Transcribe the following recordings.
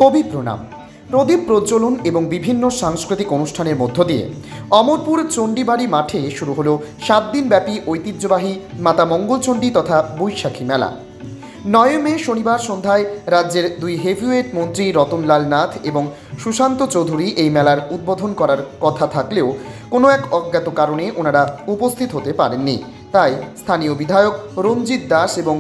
কবি প্রণাম, প্রদীপ প্রজ্বলন এবং বিভিন্ন সাংস্কৃতিক অনুষ্ঠানের মধ্য দিয়ে অমরপুর চণ্ডীবাড়ি মাঠে শুরু হলো 7 দিনব্যাপী ঐতিহ্যবাহী মাতা মঙ্গলচণ্ডী তথা বৈশাখী মেলা। 9 মে শনিবার সন্ধ্যায় রাজ্যের 2 হেভিওয়েট মন্ত্রী রতনলাল নাথ এবং সুশান্ত চৌধুরী এই মেলার উদ্বোধন করার কথা থাকলেও কোনো এক অজ্ঞাত কারণে ওনারা উপস্থিত হতে পারেননি। তাই স্থানীয় বিধায়ক রঞ্জিত দাস এবং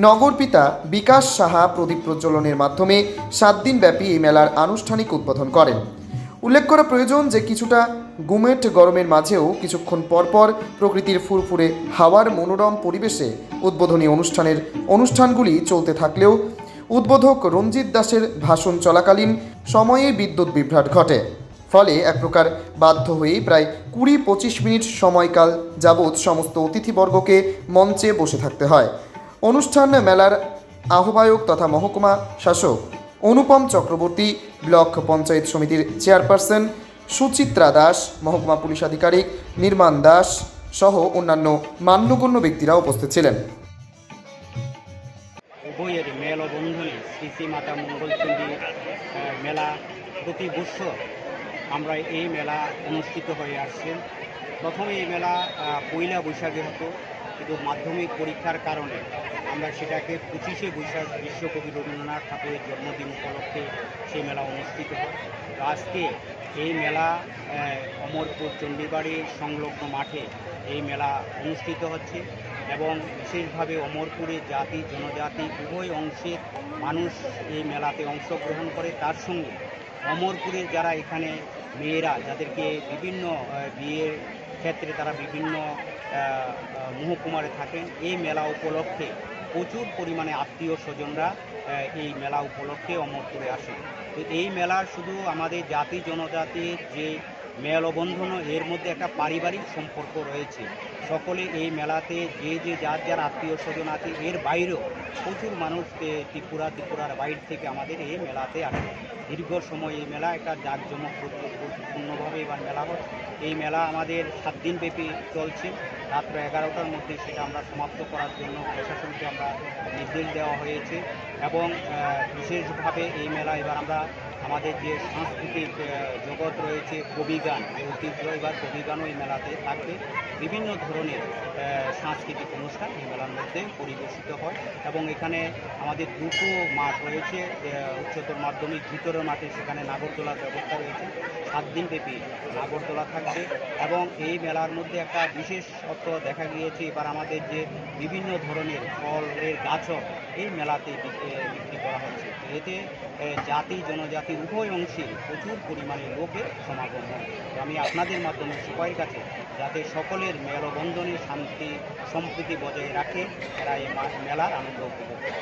নগরপিতা বিকাশ সাহা প্রদীপ প্রজ্বলনের মাধ্যমে 7 দিনব্যাপী এই মেলার আনুষ্ঠানিক উদ্বোধন করেন। উল্লেখ করা প্রয়োজন যে কিছুটা গুমেট গরমের মাঝেও কিছুক্ষণ পরপর প্রকৃতির ফুরফুরে হাওয়ার মনোরম পরিবেশে উদ্বোধনী অনুষ্ঠানগুলি চলতে থাকলেও উদ্বোধক রঞ্জিত দাসের ভাষণ চলাকালীন সময়ে বিদ্যুৎ বিভ্রাট ঘটে। ফলে এক প্রকার বাধ্য হয়েই প্রায় 20-25 মিনিট সময়কাল যাবৎ সমস্ত অতিথিবর্গকে মঞ্চে বসে থাকতে হয়। অনুষ্ঠান মেলার আহ্বায়ক তথা মহকুমা শাসক অনুপম চক্রবর্তী, ব্লক পঞ্চায়েত সমিতির চেয়ারপারসন সুচিত্রা দাস, মহকুমা পুলিশ আধিকারিক নির্মাণ দাস সহ অন্যান্য মান্যগণ্য ব্যক্তিরা উপস্থিত ছিলেন। উভয়ের মেলবন্ধনে শ্রী শ্রী মাতা মঙ্গলচণ্ডী মেলা প্রতি বছর আমরা এই মেলা অনুষ্ঠিত হয়ে আসছে। প্রথমে এই মেলা পয়লা বৈশাখে হতো, কিন্তু মাধ্যমিক পরীক্ষার কারণে আমরা সেটাকে 25শে বৈশাখ বিশ্বকবি রবীন্দ্রনাথ ঠাকুরের জন্মদিন উপলক্ষে সেই মেলা অনুষ্ঠিত হয়। তো আজকে এই মেলা অমরপুর চণ্ডীবাড়ি সংলগ্ন মাঠে এই মেলা অনুষ্ঠিত হচ্ছে এবং বিশেষভাবে অমরপুরে জাতি জনজাতি উভয় অংশের মানুষ এই মেলাতে অংশগ্রহণ করে। তার সঙ্গে অমরপুরের যারা এখানে মেয়েরা যাদেরকে বিভিন্ন বিয়ের ক্ষেত্রে তারা বিভিন্ন মহকুমারে থাকেন, এই মেলা উপলক্ষে প্রচুর পরিমাণে আত্মীয় স্বজনরা এই মেলা উপলক্ষে অমরপুরে আসেন। তো এই মেলার শুধু আমাদের জাতি জনজাতির যে মেলবন্ধন, এর মধ্যে একটা পারিবারিক সম্পর্ক রয়েছে। সকলে এই মেলাতে যে যার আত্মীয় স্বজন আছে, এর বাইরেও প্রচুর মানুষ ত্রিপুরার বাইরে থেকে আমাদের এই মেলাতে আসে। দীর্ঘ সময় এই মেলা একটা জাঁকজমকপূর্ণভাবে এবার মেলা হয়। এই মেলা আমাদের 7 দিনব্যাপী চলছে। রাত্র 11টার মধ্যে সেটা আমরা সমাপ্ত করার জন্য প্রশাসনকে আমরা নির্দেশ দেওয়া হয়েছে এবং বিশেষভাবে এই মেলা এবার আমরা আমাদের যে সাংস্কৃতিক জগৎ রয়েছে, কবিগান, ঐতিহ্য, এবার কবিগানও এই মেলাতে থাকবে। বিভিন্ন ধরনের সাংস্কৃতিক অনুষ্ঠান এই মেলার মধ্যে পরিবেশিত হয় এবং এখানে আমাদের 2টো মাঠ রয়েছে। উচ্চতর মাধ্যমিক ভিতরের মাঠে সেখানে নাগরদোলার ব্যবস্থা রয়েছে। 7 দিনব্যাপী নাগরদোলা থাকবে এবং এই মেলার মধ্যে একটা বিশেষত্ব দেখা গিয়েছে, এবার আমাদের যে বিভিন্ন ধরনের ফলের গাছও এই মেলাতে বিক্রি করা হচ্ছে। এতে জাতি জনজাতি উভয় অংশে প্রচুর পরিমাণে লোকের সমাগম হয়। আমি আপনাদের মাধ্যমে সবার কাছে যাতে সকলের মেলবন্ধনে শান্তি সম্প্রীতি বজায় রাখে, এরা এই মেলার আনন্দ উপভোগ করে।